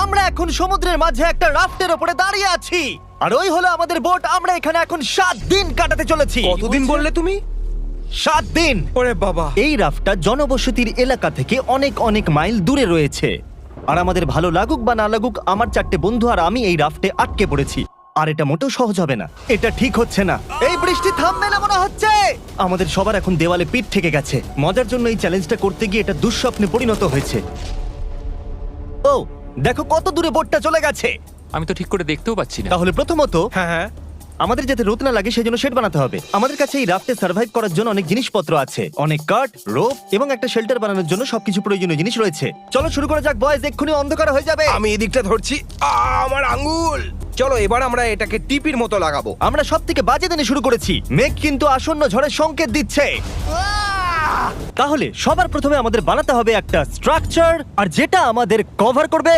আমরা এখন সমুদ্রের মাঝে একটা রাফটের উপরে দাঁড়িয়ে আছি আর ওই হলো আমাদের বোট। আমরা এখানে এখন 7 দিন কাটাতে চলেছি। কতদিন বললে তুমি? 7 দিন। ওরে বাবা। এই রাফটটা জনবসতির এলাকা থেকে অনেক অনেক মাইল দূরে রয়েছে। আর আমাদের ভালো লাগুক বা না লাগুক, আমার 4টে বন্ধু আর আমি এই রাফটে আটকে পড়েছি। আর এটা মোটেও সহজ হবে না, এটা ঠিক হচ্ছে না। এই বৃষ্টি থামবে না মনে হচ্ছে। আমাদের সবার এখন দেওয়ালে পিঠ থেকে গেছে। মজার জন্য এই চ্যালেঞ্জটা করতে গিয়ে এটা দুঃস্বপ্নে পরিণত হয়েছে। ও দেখো কত দূরে বোটটা চলে গেছে। আমি তো ঠিক করে দেখতেও পাচ্ছি না। তাহলে প্রথমত হ্যাঁ হ্যাঁ। আমাদের যাতে রোদ না লাগে সেই জন্য শেড বানাতে হবে। আমাদের কাছে এই রাফটে সার্ভাইভ করার জন্য অনেক জিনিসপত্র আছে, অনেক কাঠ, রোপ এবং একটা শেল্টার বানানোর জন্য সবকিছু প্রয়োজনীয় জিনিস রয়েছে। চলো শুরু করা যাক বয়েজ, এক্ষুনি অন্ধকার হয়ে যাবে। আমি এদিকটা ধরছি। আমার আঙ্গুল। চলো এবার আমরা এটাকে টিপির মতো লাগাবো। আমরা সব থেকে বাজে দিনে শুরু করেছি, মেঘ কিন্তু আসন্ন ঝড়ের সংকেত দিচ্ছে। তাহলে সবার প্রথমে আমাদের বানাতে হবে একটা স্ট্রাকচার, আর যেটা আমাদের কভার করবে